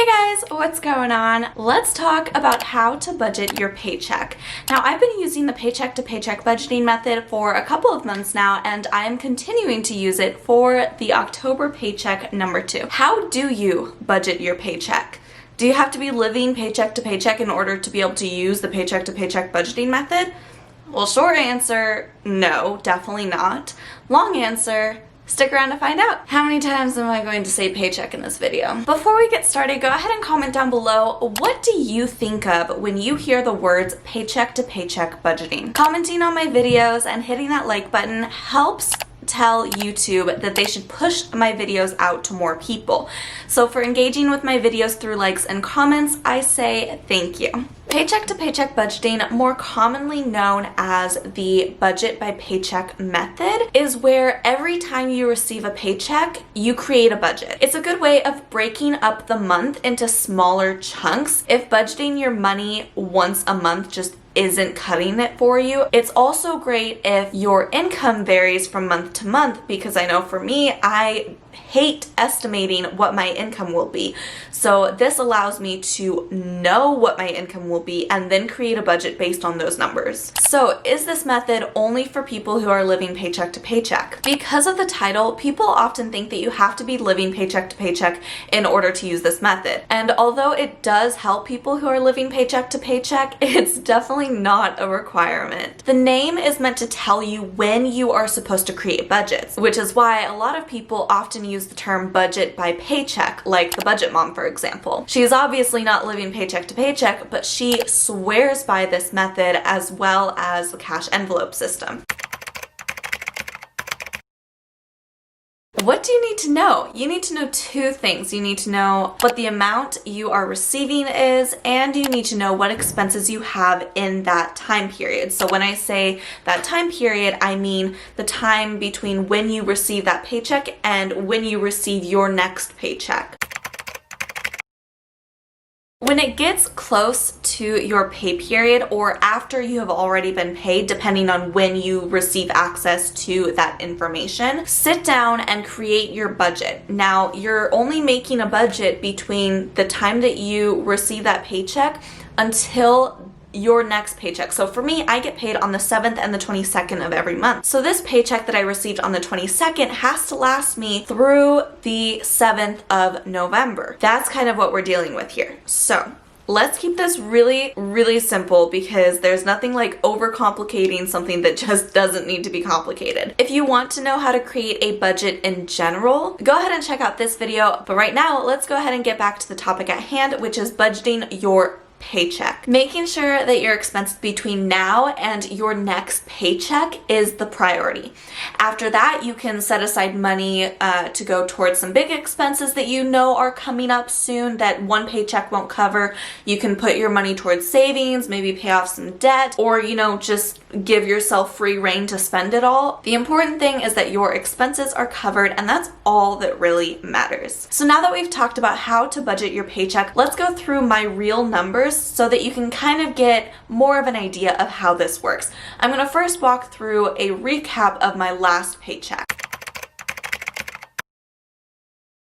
Hey guys, what's going on? Let's talk about how to budget your paycheck. Now, I've been using the paycheck to paycheck budgeting method for a couple of months now, and I'm continuing to use it for the October paycheck number 2. How do you budget your paycheck? Do you have to be living paycheck to paycheck in order to be able to use the paycheck to paycheck budgeting method? Well, short answer, no, definitely not. Long answer, stick around to find out. How many times am I going to say paycheck in this video? Before we get started, go ahead and comment down below, what do you think of when you hear the words paycheck to paycheck budgeting? Commenting on my videos and hitting that like button helps tell YouTube that they should push my videos out to more people. So for engaging with my videos through likes and comments, I say thank you. Paycheck to paycheck budgeting, more commonly known as the budget by paycheck method, is where every time you receive a paycheck, you create a budget. It's a good way of breaking up the month into smaller chunks. If budgeting your money once a month just isn't cutting it for you. It's also great if your income varies from month to month, because I know for me, I hate estimating what my income will be. So this allows me to know what my income will be and then create a budget based on those numbers. So is this method only for people who are living paycheck to paycheck? Because of the title, people often think that you have to be living paycheck to paycheck in order to use this method. And although it does help people who are living paycheck to paycheck, it's definitely not a requirement. The name is meant to tell you when you are supposed to create budgets, which is why a lot of people often use the term budget by paycheck, like the budget mom, for example. She's obviously not living paycheck to paycheck, but she swears by this method as well as the cash envelope system. What do you need to know? You need to know two things. You need to know what the amount you are receiving is, and you need to know what expenses you have in that time period. So when I say that time period, I mean the time between when you receive that paycheck and when you receive your next paycheck. When it gets close to your pay period or after you have already been paid, depending on when you receive access to that information, sit down and create your budget. Now, you're only making a budget between the time that you receive that paycheck until your next paycheck. So for me, I get paid on the 7th and the 22nd of every month. So this paycheck that I received on the 22nd has to last me through the 7th of November. That's kind of what we're dealing with here. So let's keep this really, really simple, because there's nothing like overcomplicating something that just doesn't need to be complicated. If you want to know how to create a budget in general, go ahead and check out this video. But right now, let's go ahead and get back to the topic at hand, which is budgeting your paycheck. Making sure that your expense between now and your next paycheck is the priority. After that, you can set aside money to go towards some big expenses that you know are coming up soon that one paycheck won't cover. You can put your money towards savings, maybe pay off some debt, or just give yourself free rein to spend it all. The important thing is that your expenses are covered, and that's all that really matters. So now that we've talked about how to budget your paycheck, let's go through my real numbers so that you can kind of get more of an idea of how this works. I'm going to first walk through a recap of my last paycheck.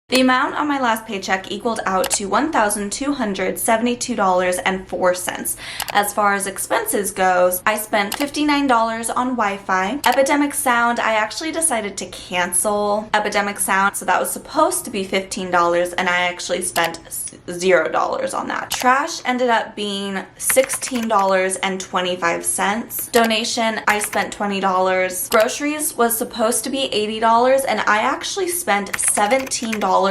The amount on my last paycheck equaled out to $1,272.04. As far as expenses goes, I spent $59 on Wi-Fi. Epidemic Sound, I actually decided to cancel Epidemic Sound, so that was supposed to be $15, and I actually spent $0 on that. Trash ended up being $16.25. Donation, I spent $20. Groceries was supposed to be $80, and I actually spent $17.37.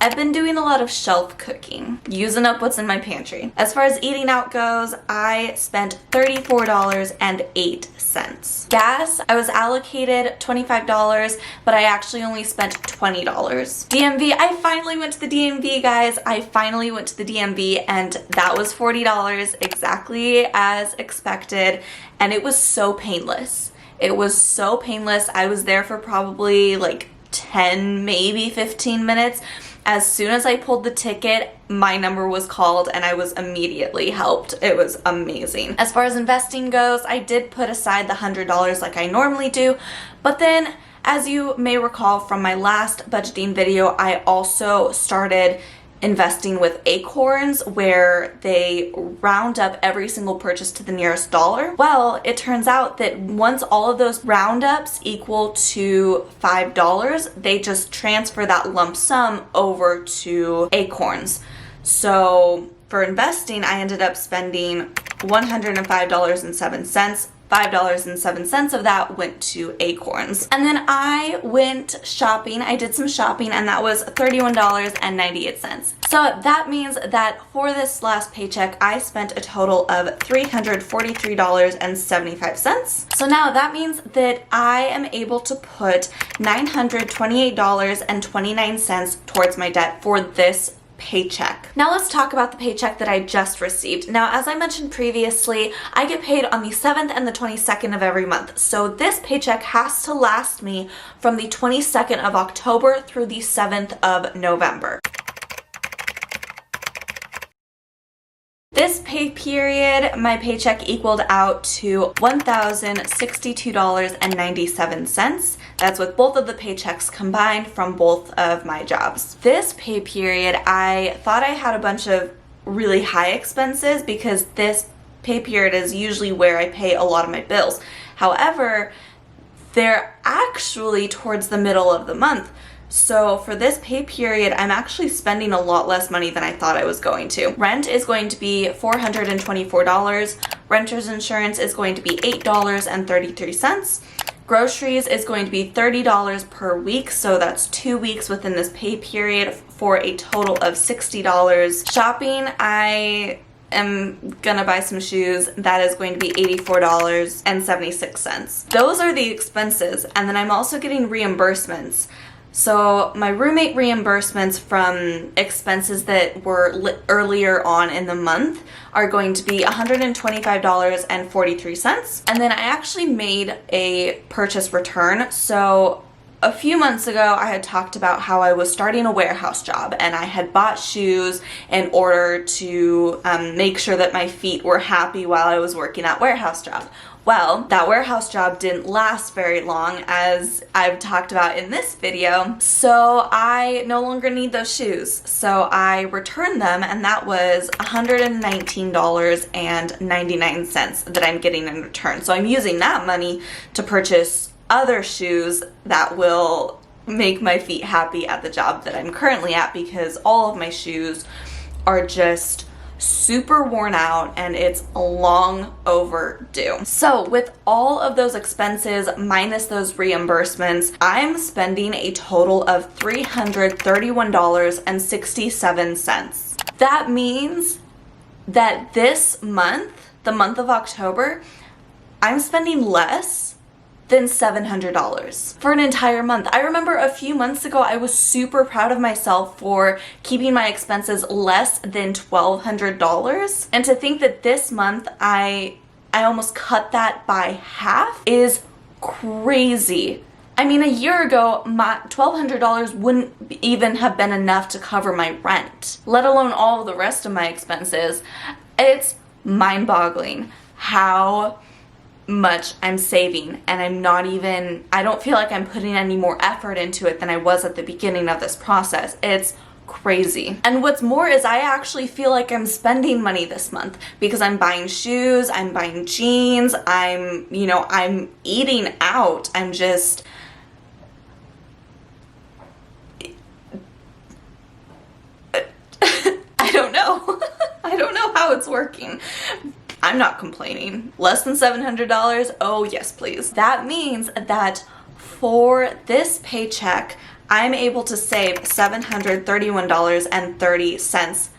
I've been doing a lot of shelf cooking, using up what's in my pantry. As far as eating out goes, I spent $34.08. Gas, I was allocated $25, but I actually only spent $20. DMV, I finally went to the DMV, guys. I finally went to the DMV, and that was $40, exactly as expected, and it was so painless. It was so painless. I was there for probably like 10, maybe 15 minutes. As soon as I pulled the ticket, my number was called and I was immediately helped. It was amazing. As far as investing goes, I did put aside the $100 like I normally do, but then as you may recall from my last budgeting video, I also started investing with Acorns, where they round up every single purchase to the nearest dollar. Well, it turns out that once all of those roundups equal to $5, they just transfer that lump sum over to Acorns. So for investing, I ended up spending $105.07. $5.07 of that went to Acorns. And then I went shopping. I did some shopping, and that was $31.98. So that means that for this last paycheck, I spent a total of $343.75. So now that means that I am able to put $928.29 towards my debt for this paycheck. Now let's talk about the paycheck that I just received. Now, as I mentioned previously, I get paid on the 7th and the 22nd of every month. So this paycheck has to last me from the 22nd of October through the 7th of November. This pay period, my paycheck equaled out to $1,062.97. That's with both of the paychecks combined from both of my jobs. This pay period, I thought I had a bunch of really high expenses because this pay period is usually where I pay a lot of my bills. However, they're actually towards the middle of the month. So for this pay period, I'm actually spending a lot less money than I thought I was going to. Rent is going to be $424. Renter's insurance is going to be $8.33. Groceries is going to be $30 per week, so that's 2 weeks within this pay period for a total of $60. Shopping, I am gonna buy some shoes. That is going to be $84.76. Those are the expenses, and then I'm also getting reimbursements. So my roommate reimbursements from expenses that were earlier on in the month are going to be $125.43. And then I actually made a purchase return. So a few months ago, I had talked about how I was starting a warehouse job, and I had bought shoes in order to make sure that my feet were happy while I was working that warehouse job. Well, that warehouse job didn't last very long, as I've talked about in this video, so I no longer need those shoes. So I returned them, and that was $119.99 that I'm getting in return. So I'm using that money to purchase other shoes that will make my feet happy at the job that I'm currently at, because all of my shoes are just super worn out and it's long overdue. So with all of those expenses minus those reimbursements, I'm spending a total of $331.67. That means that this month, the month of October, I'm spending less than $700 for an entire month. I remember a few months ago I was super proud of myself for keeping my expenses less than $1,200, and to think that this month I almost cut that by half is crazy. I mean, a year ago, my $1,200 wouldn't even have been enough to cover my rent, let alone all of the rest of my expenses. It's mind-boggling how much I'm saving, and I don't feel like I'm putting any more effort into it than I was at the beginning of this process. It's crazy. And what's more is I actually feel like I'm spending money this month because I'm buying shoes, I'm buying jeans, I'm eating out. I'm just, I don't know. I don't know how it's working. I'm not complaining. Less than $700? Oh yes, please. That means that for this paycheck, I'm able to save $731.30,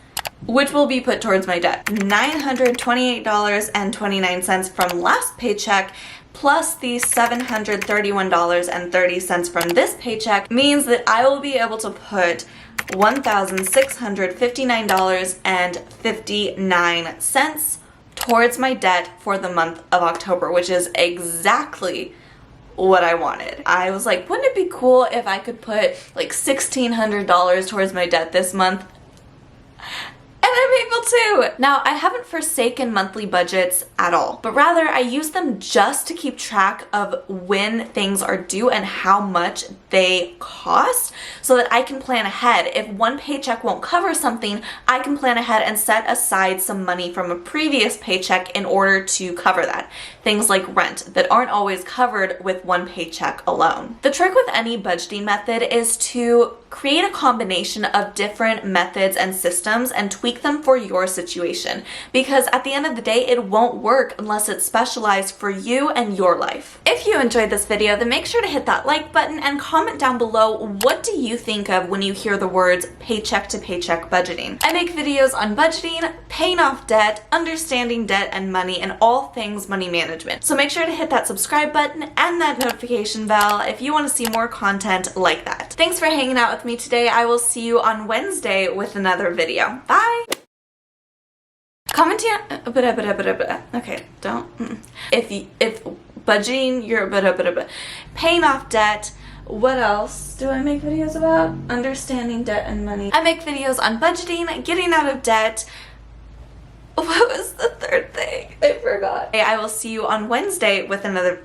which will be put towards my debt. $928.29 from last paycheck plus the $731.30 from this paycheck means that I will be able to put $1,659.59 towards my debt for the month of October, which is exactly what I wanted. I was like, wouldn't it be cool if I could put like $1,600 towards my debt this month? And I'm able to. Now, I haven't forsaken monthly budgets at all, but rather I use them just to keep track of when things are due and how much they cost so that I can plan ahead. If one paycheck won't cover something, I can plan ahead and set aside some money from a previous paycheck in order to cover that. Things like rent that aren't always covered with one paycheck alone. The trick with any budgeting method is to create a combination of different methods and systems and tweak them for your situation, because at the end of the day it won't work unless it's specialized for you and your life. If you enjoyed this video, then make sure to hit that like button and comment down below, what do you think of when you hear the words paycheck to paycheck budgeting? I make videos on budgeting, paying off debt, understanding debt and money, and all things money management. So make sure to hit that subscribe button and that notification bell if you want to see more content like that. Thanks for hanging out with me today. I will see you on Wednesday with another video. Bye! Commenting on, okay, don't, if budgeting your, paying off debt, what else do I make videos about? Understanding debt and money. I make videos on budgeting, getting out of debt. What was the third thing? I forgot. I will see you on Wednesday with another